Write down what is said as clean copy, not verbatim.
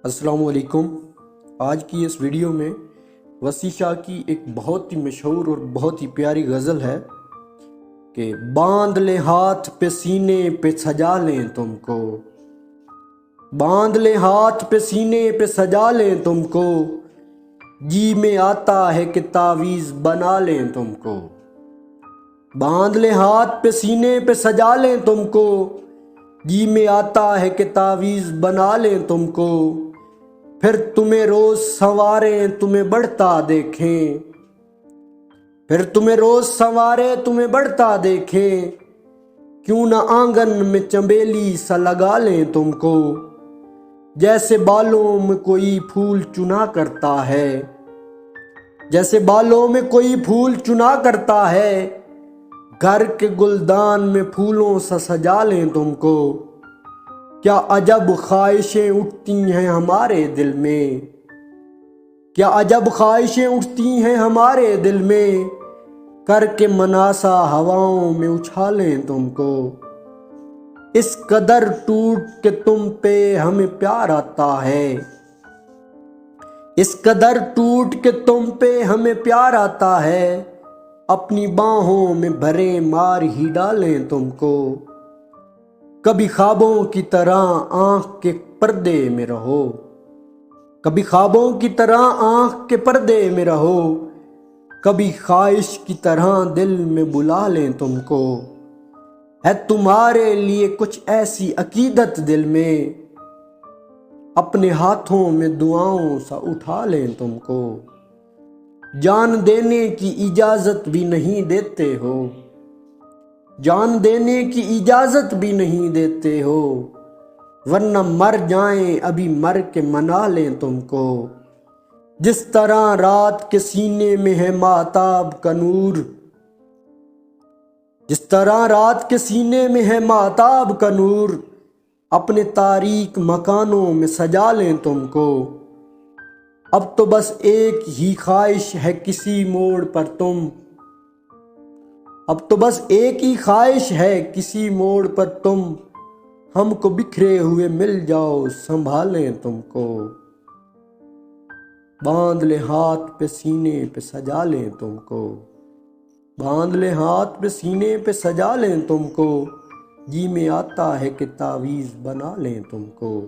السلام علیکم۔ آج کی اس ویڈیو میں وسیع شاہ کی ایک بہت ہی مشہور اور بہت ہی پیاری غزل ہے کہ باندھ لے ہاتھ پہ سینے پہ سجا لیں تم کو، باندھ لے ہاتھ پہ سینے پہ سجا لیں تم کو، جی میں آتا ہے کہ تعویذ بنا لیں تم کو، باندھ لے ہاتھ پہ سینے پہ سجا لیں تم کو، جی میں آتا ہے کہ تعویذ بنا لیں تم کو، پھر تمہیں روز سنواریں تمہیں بڑھتا دیکھیں، پھر تمہیں روز سنوارے تمہیں بڑھتا دیکھیں، کیوں نہ آنگن میں چنبیلی سا لگا لیں تم کو، جیسے بالوں میں کوئی پھول چنا کرتا ہے، جیسے بالوں میں کوئی پھول چنا کرتا ہے، گھر کے گلدان میں پھولوں سا سجا لیں تم کو، کیا عجب خواہشیں اٹھتی ہیں ہمارے دل میں، کیا عجب خواہشیں اٹھتی ہیں ہمارے دل میں، کر کے مناسا ہواؤں میں اچھالیں تم کو، اس قدر ٹوٹ کے تم پہ ہمیں پیار آتا ہے، اس قدر ٹوٹ کے تم پہ ہمیں پیار آتا ہے، اپنی باہوں میں بھرے مار ہی ڈالیں تم کو، کبھی خوابوں کی طرح آنکھ کے پردے میں رہو، کبھی خوابوں کی طرح آنکھ کے پردے میں رہو، کبھی خواہش کی طرح دل میں بلا لیں تم کو، ہے تمہارے لیے کچھ ایسی عقیدت دل میں، اپنے ہاتھوں میں دعاؤں سا اٹھا لیں تم کو، جان دینے کی اجازت بھی نہیں دیتے ہو، جان دینے کی اجازت بھی نہیں دیتے ہو، ورنہ مر جائیں ابھی مر کے منا لیں تم کو، جس طرح رات کے سینے میں ہے ماہتاب کا نور، جس طرح رات کے سینے میں ہے ماہتاب کا نور، اپنے تاریک مکانوں میں سجا لیں تم کو، اب تو بس ایک ہی خواہش ہے کسی موڑ پر تم، اب تو بس ایک ہی خواہش ہے کسی موڑ پر تم، ہم کو بکھرے ہوئے مل جاؤ سنبھالیں تم کو، باندھ لے ہاتھ پہ سینے پہ سجا لیں تم کو، باندھ لے ہاتھ پہ سینے پہ سجا لیں تم کو، جی میں آتا ہے کہ تعویذ بنا لیں تم کو۔